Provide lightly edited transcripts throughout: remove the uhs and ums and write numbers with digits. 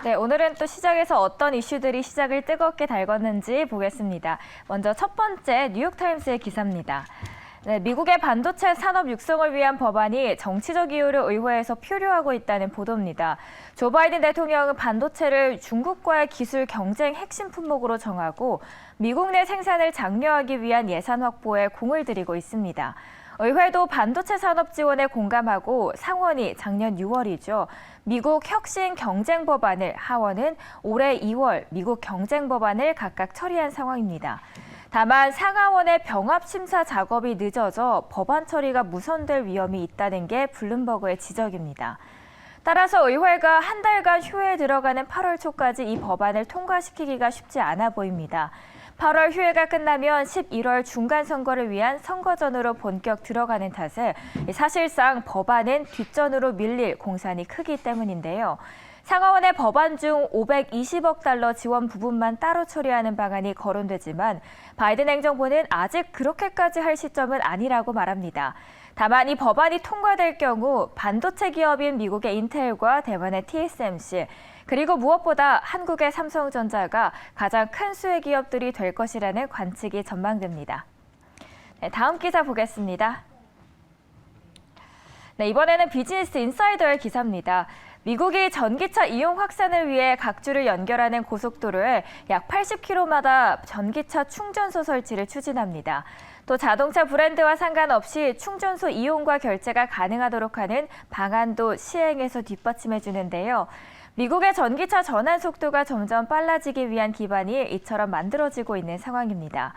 네, 오늘은 또 시장에서 어떤 이슈들이 시장을 뜨겁게 달궜는지 보겠습니다. 먼저 첫 번째 뉴욕타임스의 기사입니다. 네, 미국의 반도체 산업 육성을 위한 법안이 정치적 이유로 의회에서 표류하고 있다는 보도입니다. 조 바이든 대통령은 반도체를 중국과의 기술 경쟁 핵심 품목으로 정하고 미국 내 생산을 장려하기 위한 예산 확보에 공을 들이고 있습니다. 의회도 반도체 산업 지원에 공감하고 상원이 작년 6월이죠. 미국 혁신 경쟁 법안을, 하원은 올해 2월 미국 경쟁 법안을 각각 처리한 상황입니다. 다만 상하원의 병합 심사 작업이 늦어져 법안 처리가 무산될 위험이 있다는 게 블룸버그의 지적입니다. 따라서 의회가 한 달간 휴회에 들어가는 8월 초까지 이 법안을 통과시키기가 쉽지 않아 보입니다. 8월 휴회가 끝나면 11월 중간 선거를 위한 선거전으로 본격 들어가는 탓에 사실상 법안은 뒷전으로 밀릴 공산이 크기 때문인데요. 상하원의 법안 중 520억 달러 지원 부분만 따로 처리하는 방안이 거론되지만 바이든 행정부는 아직 그렇게까지 할 시점은 아니라고 말합니다. 다만 이 법안이 통과될 경우 반도체 기업인 미국의 인텔과 대만의 TSMC, 그리고 무엇보다 한국의 삼성전자가 가장 큰 수혜 기업들이 될 것이라는 관측이 전망됩니다. 네, 다음 기사 보겠습니다. 네, 이번에는 비즈니스 인사이더의 기사입니다. 미국이 전기차 이용 확산을 위해 각 주를 연결하는 고속도로에 약 80km마다 전기차 충전소 설치를 추진합니다. 또 자동차 브랜드와 상관없이 충전소 이용과 결제가 가능하도록 하는 방안도 시행해서 뒷받침해 주는데요. 미국의 전기차 전환 속도가 점점 빨라지기 위한 기반이 이처럼 만들어지고 있는 상황입니다.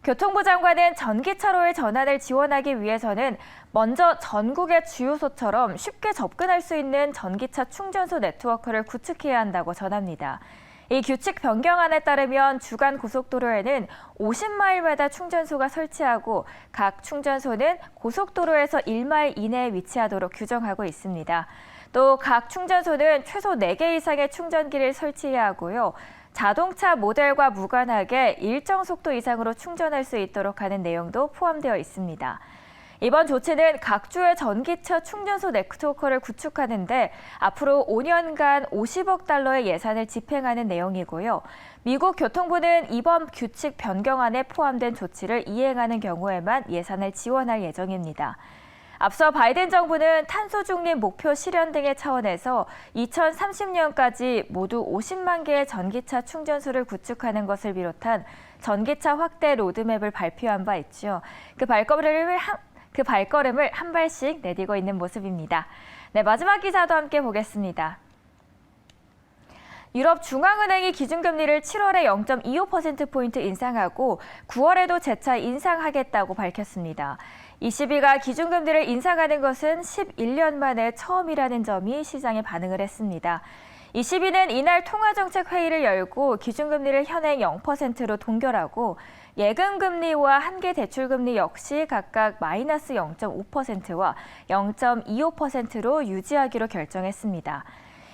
교통부 장관은 전기차로의 전환을 지원하기 위해서는 먼저 전국의 주요소처럼 쉽게 접근할 수 있는 전기차 충전소 네트워크를 구축해야 한다고 전합니다. 이 규칙 변경안에 따르면 주간 고속도로에는 50마일마다 충전소가 설치하고 각 충전소는 고속도로에서 1마일 이내에 위치하도록 규정하고 있습니다. 또 각 충전소는 최소 4개 이상의 충전기를 설치해야 하고요. 자동차 모델과 무관하게 일정 속도 이상으로 충전할 수 있도록 하는 내용도 포함되어 있습니다. 이번 조치는 각 주의 전기차 충전소 네트워크를 구축하는데 앞으로 5년간 50억 달러의 예산을 집행하는 내용이고요. 미국 교통부는 이번 규칙 변경안에 포함된 조치를 이행하는 경우에만 예산을 지원할 예정입니다. 앞서 바이든 정부는 탄소 중립 목표 실현 등의 차원에서 2030년까지 모두 50만 개의 전기차 충전소를 구축하는 것을 비롯한 전기차 확대 로드맵을 발표한 바 있죠. 그 발걸음을 한 발씩 내디고 있는 모습입니다. 네, 마지막 기사도 함께 보겠습니다. 유럽 중앙은행이 기준금리를 7월에 0.25%포인트 인상하고 9월에도 재차 인상하겠다고 밝혔습니다. ECB가 기준금리를 인상하는 것은 11년 만에 처음이라는 점이 시장에 반응을 했습니다. ECB는 이날 통화정책회의를 열고 기준금리를 현행 0%로 동결하고 예금금리와 한계대출금리 역시 각각 마이너스 0.5%와 0.25%로 유지하기로 결정했습니다.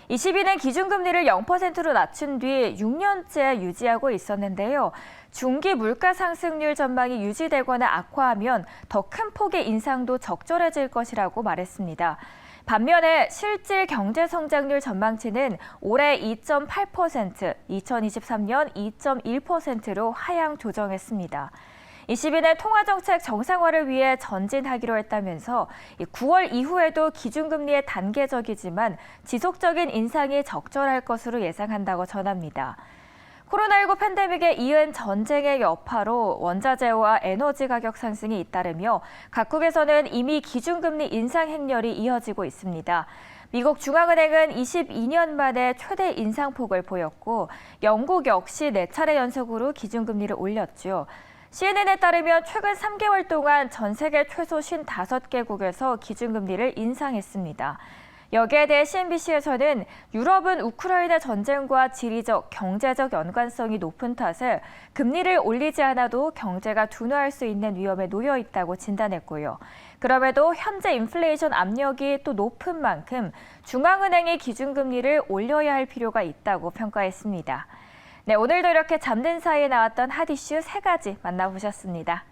ECB는 기준금리를 0%로 낮춘 뒤 6년째 유지하고 있었는데요. 중기 물가 상승률 전망이 유지되거나 악화하면 더 큰 폭의 인상도 적절해질 것이라고 말했습니다. 반면에 실질 경제 성장률 전망치는 올해 2.8%, 2023년 2.1%로 하향 조정했습니다. ECB는 통화정책 정상화를 위해 전진하기로 했다면서 9월 이후에도 기준금리의 단계적이지만 지속적인 인상이 적절할 것으로 예상한다고 전합니다. 코로나19 팬데믹에 이은 전쟁의 여파로 원자재와 에너지 가격 상승이 잇따르며 각국에서는 이미 기준금리 인상 행렬이 이어지고 있습니다. 미국 중앙은행은 22년 만에 최대 인상폭을 보였고 영국 역시 4차례 연속으로 기준금리를 올렸죠. CNN에 따르면 최근 3개월 동안 전 세계 최소 55개국에서 기준금리를 인상했습니다. 여기에 대해 CNBC에서는 유럽은 우크라이나 전쟁과 지리적, 경제적 연관성이 높은 탓에 금리를 올리지 않아도 경제가 둔화할 수 있는 위험에 놓여 있다고 진단했고요. 그럼에도 현재 인플레이션 압력이 또 높은 만큼 중앙은행이 기준금리를 올려야 할 필요가 있다고 평가했습니다. 네, 오늘도 이렇게 잠든 사이에 나왔던 핫 이슈 3가지 만나보셨습니다.